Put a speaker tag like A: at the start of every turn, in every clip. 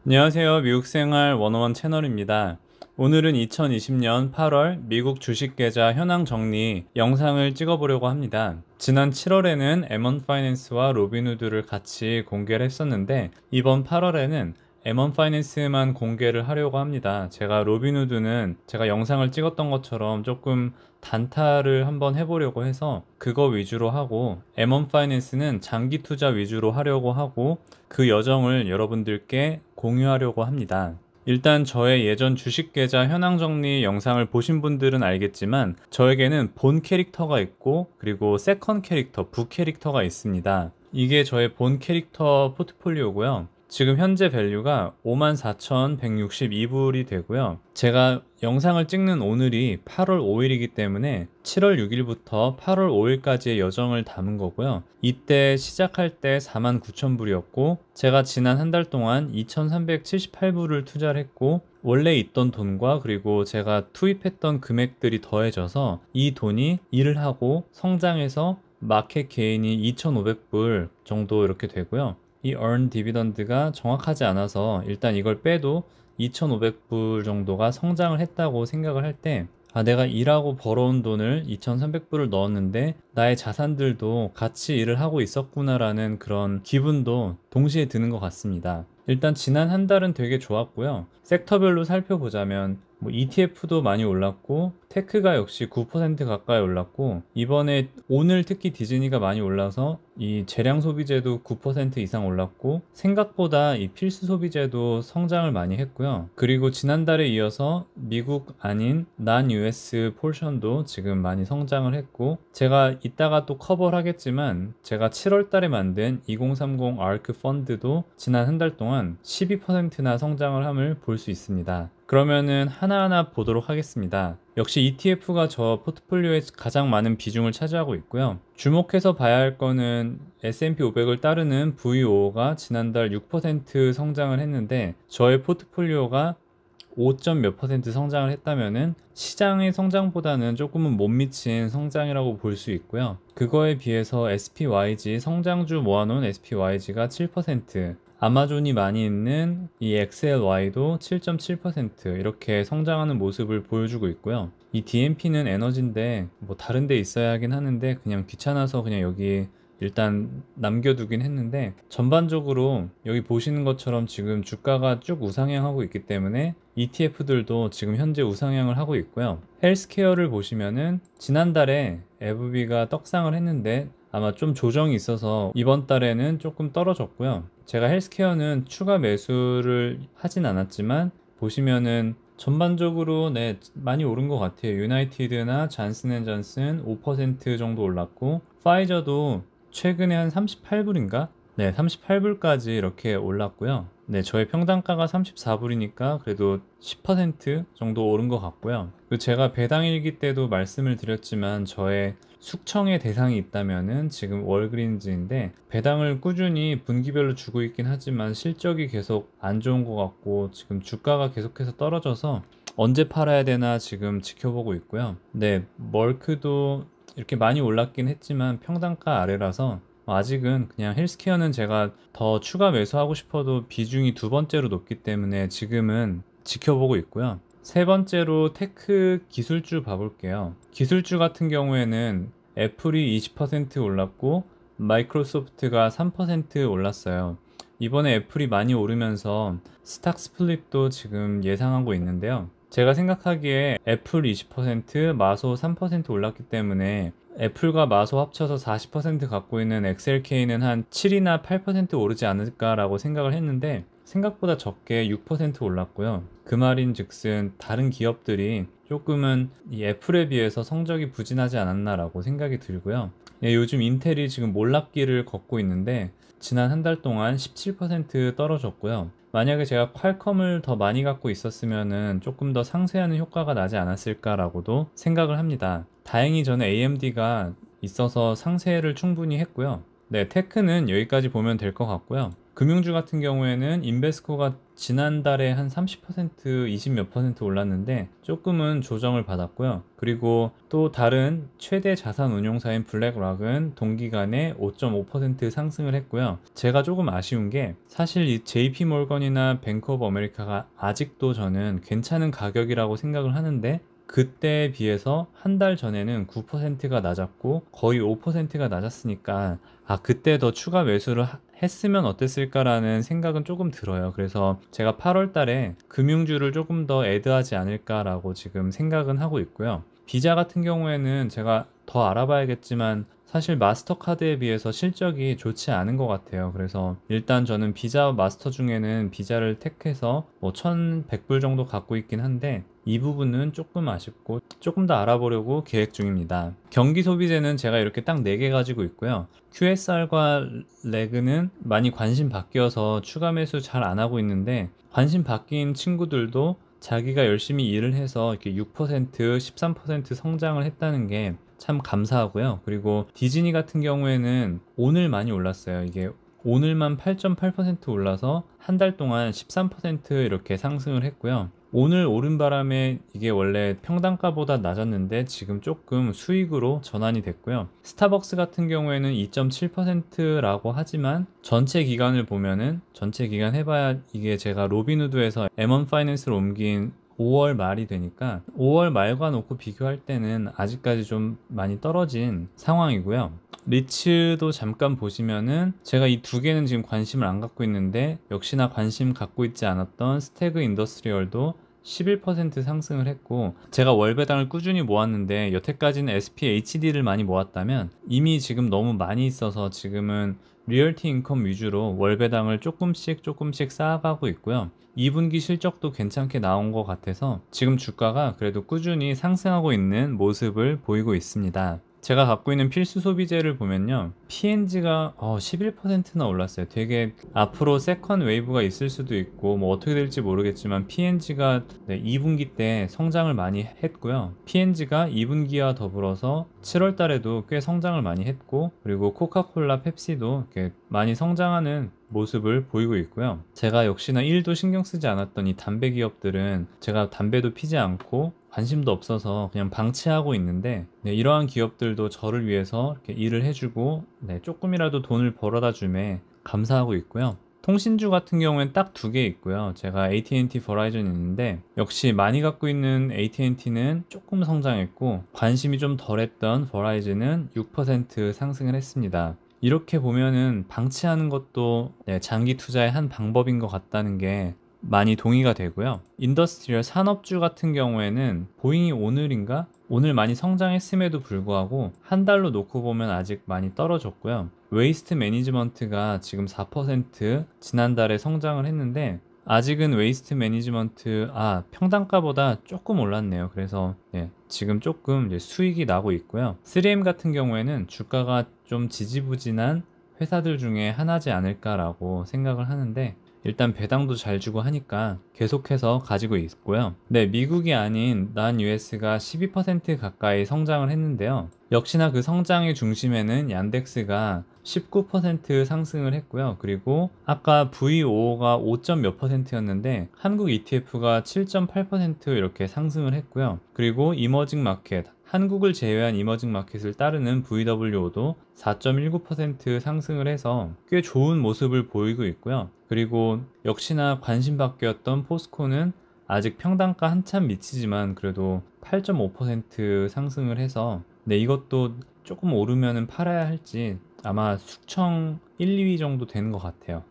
A: 안녕하세요. 미국생활 101 채널입니다. 오늘은 2020년 8월 미국 주식 계좌 현황 정리 영상을 찍어보려고 합니다. 지난 7월에는 M1 파이낸스와 로빈후드를 같이 공개를 했었는데 이번 8월에는 M1 파이낸스만 공개를 하려고 합니다. 제가 로빈후드는 제가 영상을 찍었던 것처럼 조금 단타를 한번 해보려고 해서 그거 위주로 하고 M1 파이낸스는 장기 투자 위주로 하려고 하고 그 여정을 여러분들께 공유하려고 합니다. 일단 저의 예전 주식 계좌 현황 정리 영상을 보신 분들은 알겠지만 저에게는 본 캐릭터가 있고 그리고 세컨 캐릭터, 부 캐릭터가 있습니다. 이게 저의 본 캐릭터 포트폴리오고요. 지금 현재 밸류가 54,162불이 되고요. 제가 영상을 찍는 오늘이 8월 5일이기 때문에 7월 6일부터 8월 5일까지의 여정을 담은 거고요. 이때 시작할 때 49,000불이었고 제가 지난 한 달 동안 2,378불을 투자를 했고 원래 있던 돈과 그리고 제가 투입했던 금액들이 더해져서 이 돈이 일을 하고 성장해서 마켓 게인이 2,500불 정도 이렇게 되고요. 이 earn 디비던드가 정확하지 않아서 일단 이걸 빼도 2,500불 정도가 성장을 했다고 생각을 할 때 내가 일하고 벌어온 돈을 2,300불을 넣었는데 나의 자산들도 같이 일을 하고 있었구나라는 그런 기분도 동시에 드는 것 같습니다. 일단 지난 한 달은 되게 좋았고요. 섹터별로 살펴보자면 ETF도 많이 올랐고 테크가 역시 9% 가까이 올랐고 이번에 오늘 특히 디즈니가 많이 올라서 이 재량 소비재도 9% 이상 올랐고 생각보다 이 필수 소비재도 성장을 많이 했고요. 그리고 지난달에 이어서 미국 아닌 난 US 포션도 지금 많이 성장을 했고 제가 이따가 또 커버를 하겠지만 제가 7월 달에 만든 2030 아크 펀드도 지난 한 달 동안 12%나 성장을 함을 볼 수 있습니다. 그러면은 하나하나 보도록 하겠습니다. 역시 ETF가 저 포트폴리오에 가장 많은 비중을 차지하고 있고요. 주목해서 봐야 할 거는 S&P 500을 따르는 VO가 지난달 6% 성장을 했는데 저의 포트폴리오가 5점 몇 퍼센트 성장을 했다면은 시장의 성장보다는 조금은 못 미친 성장이라고 볼 수 있고요. 그거에 비해서 SPYG 성장주 모아놓은 SPYG가 7%, 아마존이 많이 있는 이 XLY도 7.7% 이렇게 성장하는 모습을 보여주고 있고요. 이 DMP는 에너지인데 뭐 다른 데 있어야 하긴 하는데 그냥 귀찮아서 그냥 여기 일단 남겨두긴 했는데 전반적으로 여기 보시는 것처럼 지금 주가가 쭉 우상향하고 있기 때문에 ETF들도 지금 현재 우상향을 하고 있고요. 헬스케어를 보시면은 지난달에 FB가 떡상을 했는데 아마 좀 조정이 있어서 이번 달에는 조금 떨어졌고요. 제가 헬스케어는 추가 매수를 하진 않았지만 보시면은 전반적으로 많이 오른 것 같아요. 유나이티드나 잔슨앤존슨 5% 정도 올랐고 파이저도 최근에 한 38불인가? 네, 38불까지 이렇게 올랐고요. 네, 저의 평단가가 34불이니까 그래도 10% 정도 오른 것 같고요. 그리고 제가 배당일기 때도 말씀을 드렸지만 저의 숙청의 대상이 있다면은 지금 월그린즈인데 배당을 꾸준히 분기별로 주고 있긴 하지만 실적이 계속 안 좋은 것 같고 지금 주가가 계속해서 떨어져서 언제 팔아야 되나 지금 지켜보고 있고요. 네, 멀크도 이렇게 많이 올랐긴 했지만 평단가 아래라서 아직은 그냥 헬스케어는 제가 더 추가 매수하고 싶어도 비중이 두 번째로 높기 때문에 지금은 지켜보고 있고요. 세 번째로 테크 기술주 봐볼게요. 기술주 같은 경우에는 애플이 20% 올랐고 마이크로소프트가 3% 올랐어요. 이번에 애플이 많이 오르면서 스탁 스플릿도 지금 예상하고 있는데요. 제가 생각하기에 애플 20%, 마소 3% 올랐기 때문에 애플과 마소 합쳐서 40% 갖고 있는 XLK는 한 7이나 8% 오르지 않을까라고 생각을 했는데 생각보다 적게 6% 올랐고요. 그 말인 즉슨 다른 기업들이 조금은 이 애플에 비해서 성적이 부진하지 않았나라고 생각이 들고요. 네, 요즘 인텔이 지금 몰락기를 걷고 있는데 지난 한 달 동안 17% 떨어졌고요. 만약에 제가 퀄컴을 더 많이 갖고 있었으면은 조금 더 상쇄하는 효과가 나지 않았을까라고도 생각을 합니다. 다행히 저는 AMD가 있어서 상쇄를 충분히 했고요. 네, 테크는 여기까지 보면 될 것 같고요. 금융주 같은 경우에는 인베스코가 지난달에 한 30%, 20 몇 퍼센트 올랐는데 조금은 조정을 받았고요. 그리고 또 다른 최대 자산 운용사인 블랙락은 동기간에 5.5% 상승을 했고요. 제가 조금 아쉬운 게 사실 이 JP 몰건이나 뱅크 오브 아메리카가 아직도 저는 괜찮은 가격이라고 생각을 하는데 그때에 비해서 한 달 전에는 9%가 낮았고 거의 5%가 낮았으니까 그때 더 추가 매수를 했으면 어땠을까라는 생각은 조금 들어요. 그래서 제가 8월 달에 금융주를 조금 더 애드하지 않을까라고 지금 생각은 하고 있고요. 비자 같은 경우에는 제가 더 알아봐야겠지만 사실 마스터카드에 비해서 실적이 좋지 않은 것 같아요. 그래서 일단 저는 비자 마스터 중에는 비자를 택해서 뭐 1100불 정도 갖고 있긴 한데 이 부분은 조금 아쉽고 조금 더 알아보려고 계획 중입니다. 경기 소비재는 제가 이렇게 딱 4개 가지고 있고요. QSR과 레그는 많이 관심 바뀌어서 추가 매수 잘 안 하고 있는데 관심 바뀐 친구들도 자기가 열심히 일을 해서 이렇게 6%, 13% 성장을 했다는 게 참 감사하고요. 그리고 디즈니 같은 경우에는 오늘 많이 올랐어요. 이게 오늘만 8.8% 올라서 한 달 동안 13% 이렇게 상승을 했고요. 오늘 오른 바람에 이게 원래 평단가보다 낮았는데 지금 조금 수익으로 전환이 됐고요. 스타벅스 같은 경우에는 2.7%라고 하지만 전체 기간을 보면은 전체 기간 해봐야 이게 제가 로빈후드에서 M1 파이낸스로 옮긴 5월 말이 되니까 5월 말과 놓고 비교할 때는 아직까지 좀 많이 떨어진 상황이고요. 리츠도 잠깐 보시면은 제가 이 두 개는 지금 관심을 안 갖고 있는데 역시나 관심 갖고 있지 않았던 스태그 인더스트리얼도 11% 상승을 했고 제가 월배당을 꾸준히 모았는데 여태까지는 SPHD를 많이 모았다면 이미 지금 너무 많이 있어서 지금은 리얼티 인컴 위주로 월배당을 조금씩 쌓아가고 있고요. 2분기 실적도 괜찮게 나온 것 같아서 지금 주가가 그래도 꾸준히 상승하고 있는 모습을 보이고 있습니다. 제가 갖고 있는 필수 소비재를 보면요, P&G가 11%나 올랐어요. 되게 앞으로 세컨 웨이브가 있을 수도 있고 뭐 어떻게 될지 모르겠지만 P&G가 2분기 때 성장을 많이 했고요. P&G가 2분기와 더불어서 7월 달에도 꽤 성장을 많이 했고, 그리고 코카콜라, 펩시도 이렇게 많이 성장하는 모습을 보이고 있고요. 제가 역시나 1도 신경 쓰지 않았던 이 담배 기업들은 제가 담배도 피지 않고 관심도 없어서 그냥 방치하고 있는데 이러한 기업들도 저를 위해서 이렇게 일을 해주고 조금이라도 돈을 벌어다 주매 감사하고 있고요. 통신주 같은 경우엔 딱 2개 있고요. 제가 AT&T, 버라이즌 있는데 역시 많이 갖고 있는 AT&T는 조금 성장했고 관심이 좀 덜했던 버라이즌은 6% 상승을 했습니다. 이렇게 보면은 방치하는 것도 장기 투자의 한 방법인 것 같다는 게 많이 동의가 되고요. 인더스트리얼 산업주 같은 경우에는 보잉이 오늘 많이 성장했음에도 불구하고 한 달로 놓고 보면 아직 많이 떨어졌고요. 웨이스트 매니지먼트가 지금 4% 지난달에 성장을 했는데 아직은 웨이스트 매니지먼트 평단가보다 조금 올랐네요. 그래서 지금 조금 수익이 나고 있고요. 3M 같은 경우에는 주가가 좀 지지부진한 회사들 중에 하나지 않을까라고 생각을 하는데 일단 배당도 잘 주고 하니까 계속해서 가지고 있고요. 미국이 아닌 난 US가 12% 가까이 성장을 했는데요. 역시나 그 성장의 중심에는 얀덱스가 19% 상승을 했고요. 그리고 아까 VO가 5. 몇 %였는데 한국 ETF가 7.8% 이렇게 상승을 했고요. 그리고 이머징 마켓, 한국을 제외한 이머징 마켓을 따르는 VWO도 4.19% 상승을 해서 꽤 좋은 모습을 보이고 있고요. 그리고 역시나 관심 바뀌었던 포스코는 아직 평단가 한참 미치지만 그래도 8.5% 상승을 해서 이것도 조금 오르면 팔아야 할지 아마 숙청 1, 2위 정도 되는 것 같아요.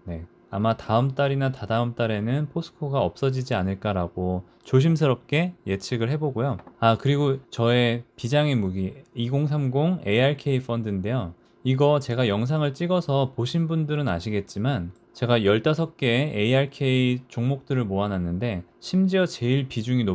A: 아마 다음 달이나 다다음 달에는 포스코가 없어지지 않을까라고 조심스럽게 예측을 해보고요. 그리고 저의 비장의 무기 2030 ARK 펀드인데요. 이거 제가 영상을 찍어서 보신 분들은 아시겠지만 제가 15개의 ARK 종목들을 모아놨는데 심지어 제일 비중이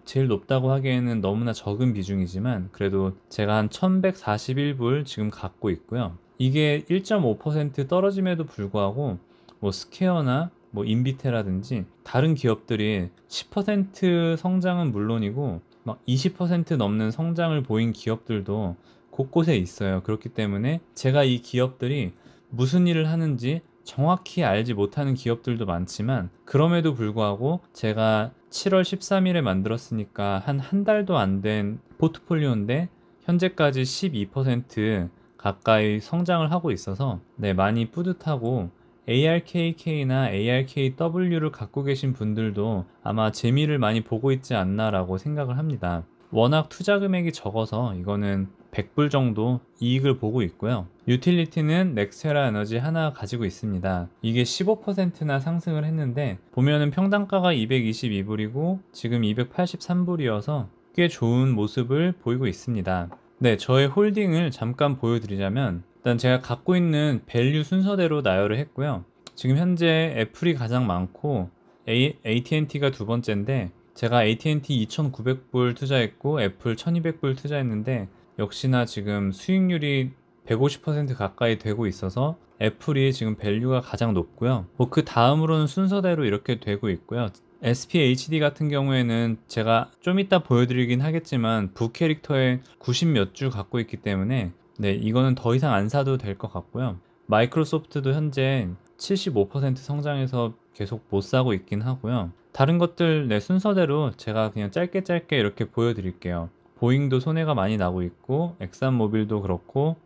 A: 제일 높다고 하기에는 너무나 적은 비중이지만 그래도 제가 한 1141불 지금 갖고 있고요. 이게 1.5% 떨어짐에도 불구하고 뭐 스퀘어나 뭐 인비테라든지 다른 기업들이 10% 성장은 물론이고 막 20% 넘는 성장을 보인 기업들도 곳곳에 있어요. 그렇기 때문에 제가 이 기업들이 무슨 일을 하는지 정확히 알지 못하는 기업들도 많지만 그럼에도 불구하고 제가 7월 13일에 만들었으니까 한 달도 안 된 포트폴리오인데 현재까지 12% 가까이 성장을 하고 있어서 네, 많이 뿌듯하고 ARKK나 ARKW를 갖고 계신 분들도 아마 재미를 많이 보고 있지 않나라고 생각을 합니다. 워낙 투자 금액이 적어서 이거는 100불 정도 이익을 보고 있고요. 유틸리티는 넥스테라 에너지 하나 가지고 있습니다. 이게 15%나 상승을 했는데 보면은 평단가가 222불이고 지금 283불이어서 꽤 좋은 모습을 보이고 있습니다. 네, 저의 홀딩을 잠깐 보여드리자면 일단 제가 갖고 있는 밸류 순서대로 나열을 했고요. 지금 현재 애플이 가장 많고 AT&T가 두 번째인데 제가 AT&T 2,900불 투자했고 애플 1,200불 투자했는데 역시나 지금 수익률이 150% 가까이 되고 있어서 애플이 지금 밸류가 가장 높고요. 그 다음으로는 순서대로 이렇게 되고 있고요. SPHD 같은 경우에는 제가 좀 이따 보여드리긴 하겠지만 부캐릭터에 90 몇 주 갖고 있기 때문에 네, 이거는 더 이상 안 사도 될 것 같고요. 마이크로소프트도 현재 75% 성장해서 계속 못 사고 있긴 하고요. 다른 것들 네, 순서대로 제가 그냥 짧게 이렇게 보여드릴게요. 보잉도 손해가 많이 나고 있고 엑산모빌도 그렇고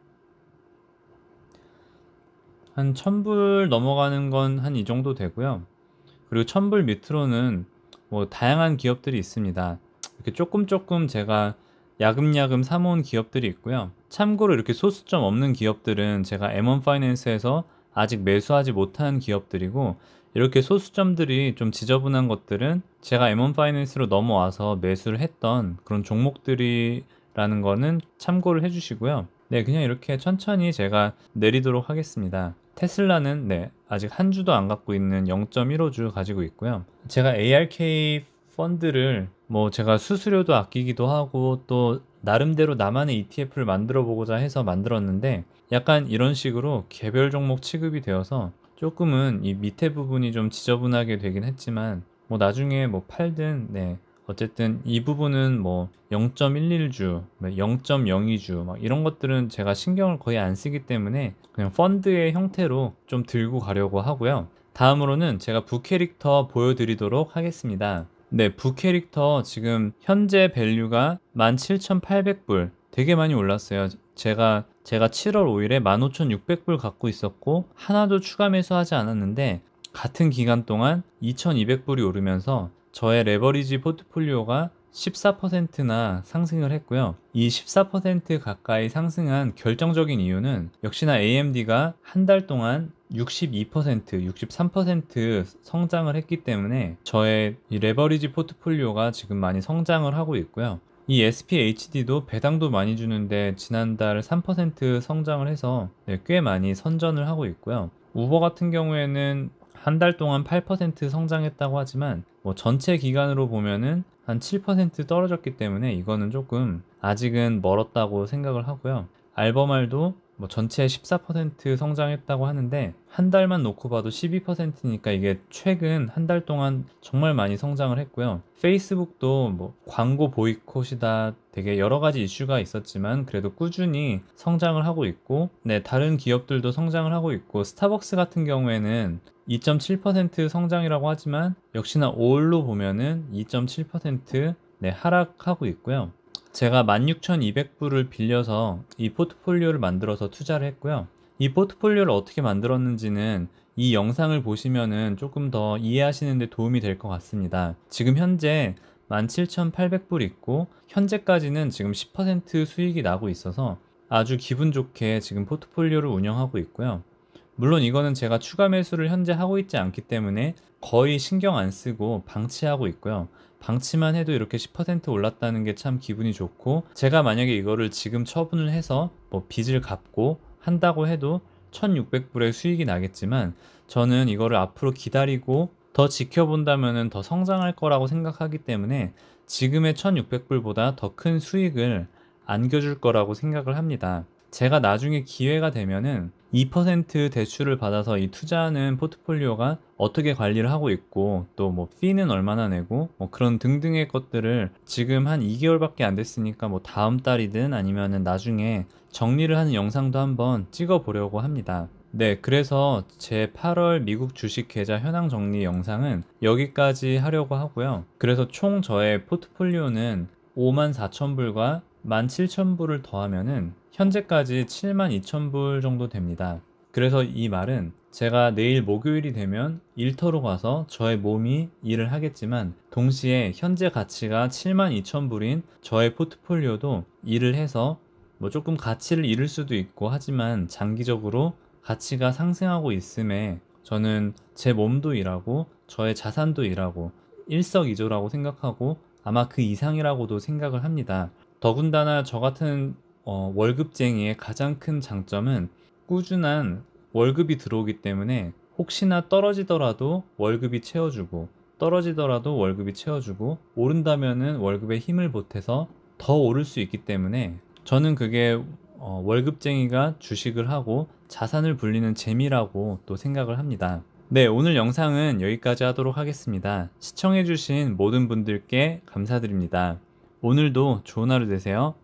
A: 한 1000불 넘어가는 건 한 이 정도 되고요. 그리고 1000불 밑으로는 뭐 다양한 기업들이 있습니다. 이렇게 조금 제가 야금야금 사모은 기업들이 있고요. 참고로 이렇게 소수점 없는 기업들은 제가 M1 파이낸스에서 아직 매수하지 못한 기업들이고 이렇게 소수점들이 좀 지저분한 것들은 제가 M1 파이낸스로 넘어와서 매수를 했던 그런 종목들이라는 거는 참고를 해주시고요. 네, 그냥 이렇게 천천히 제가 내리도록 하겠습니다. 테슬라는 네, 아직 한 주도 안 갖고 있는 0.15주 가지고 있고요. 제가 ARK 펀드를 뭐 제가 수수료도 아끼기도 하고 또 나름대로 나만의 ETF를 만들어 보고자 해서 만들었는데 약간 이런 식으로 개별 종목 취급이 되어서 조금은 이 밑에 부분이 좀 지저분하게 되긴 했지만 뭐 나중에 뭐 팔든 네, 어쨌든 이 부분은 뭐 0.11주, 0.02주 막 이런 것들은 제가 신경을 거의 안 쓰기 때문에 그냥 펀드의 형태로 좀 들고 가려고 하고요. 다음으로는 제가 부캐릭터 보여드리도록 하겠습니다. 네, 부캐릭터 지금 현재 밸류가 17,800불 되게 많이 올랐어요. 제가 7월 5일에 15,600불 갖고 있었고 하나도 추가 매수하지 않았는데 같은 기간 동안 2,200불이 오르면서 저의 레버리지 포트폴리오가 14%나 상승을 했고요. 이 14% 가까이 상승한 결정적인 이유는 역시나 AMD가 한 달 동안 62%, 63% 성장을 했기 때문에 저의 이 레버리지 포트폴리오가 지금 많이 성장을 하고 있고요. 이 SPHD도 배당도 많이 주는데 지난달 3% 성장을 해서 네, 꽤 많이 선전을 하고 있고요. 우버 같은 경우에는 한 달 동안 8% 성장했다고 하지만 뭐 전체 기간으로 보면은 한 7% 떨어졌기 때문에 이거는 조금 아직은 멀었다고 생각을 하고요. 알버말도 뭐 전체 14% 성장했다고 하는데 한 달만 놓고 봐도 12%니까 이게 최근 한 달 동안 정말 많이 성장을 했고요. 페이스북도 뭐 광고 보이콧이다 되게 여러 가지 이슈가 있었지만 그래도 꾸준히 성장을 하고 있고 네, 다른 기업들도 성장을 하고 있고 스타벅스 같은 경우에는 2.7% 성장이라고 하지만 역시나 5월로 보면은 2.7% 네, 하락하고 있고요. 제가 16,200불을 빌려서 이 포트폴리오를 만들어서 투자를 했고요. 이 포트폴리오를 어떻게 만들었는지는 이 영상을 보시면은 조금 더 이해하시는 데 도움이 될 것 같습니다. 지금 현재 17,800불 있고 현재까지는 지금 10% 수익이 나고 있어서 아주 기분 좋게 지금 포트폴리오를 운영하고 있고요. 물론 이거는 제가 추가 매수를 현재 하고 있지 않기 때문에 거의 신경 안 쓰고 방치하고 있고요. 방치만 해도 이렇게 10% 올랐다는 게 참 기분이 좋고 제가 만약에 이거를 지금 처분을 해서 뭐 빚을 갚고 한다고 해도 1,600불의 수익이 나겠지만 저는 이거를 앞으로 기다리고 더 지켜본다면은 더 성장할 거라고 생각하기 때문에 지금의 1,600불보다 더 큰 수익을 안겨줄 거라고 생각을 합니다. 제가 나중에 기회가 되면은 2% 대출을 받아서 이 투자하는 포트폴리오가 어떻게 관리를 하고 있고 또 뭐 피는 얼마나 내고 뭐 그런 등등의 것들을 지금 한 2개월밖에 안 됐으니까 뭐 다음 달이든 아니면은 나중에 정리를 하는 영상도 한번 찍어 보려고 합니다. 네, 그래서 제 8월 미국 주식 계좌 현황 정리 영상은 여기까지 하려고 하고요. 그래서 총 저의 포트폴리오는 54,000불과 17,000불을 더하면은 현재까지 72,000불 정도 됩니다. 그래서 이 말은 제가 내일 목요일이 되면 일터로 가서 저의 몸이 일을 하겠지만 동시에 현재 가치가 72,000불인 저의 포트폴리오도 일을 해서 뭐 조금 가치를 잃을 수도 있고 하지만 장기적으로 가치가 상승하고 있음에 저는 제 몸도 일하고 저의 자산도 일하고 일석이조라고 생각하고 아마 그 이상이라고도 생각을 합니다. 더군다나 저 같은 월급쟁이의 가장 큰 장점은 꾸준한 월급이 들어오기 때문에 혹시나 떨어지더라도 월급이 채워주고 떨어지더라도 월급이 채워주고 오른다면은 월급에 힘을 보태서 더 오를 수 있기 때문에 저는 그게 월급쟁이가 주식을 하고 자산을 불리는 재미라고 또 생각을 합니다. 네, 오늘 영상은 여기까지 하도록 하겠습니다. 시청해주신 모든 분들께 감사드립니다. 오늘도 좋은 하루 되세요.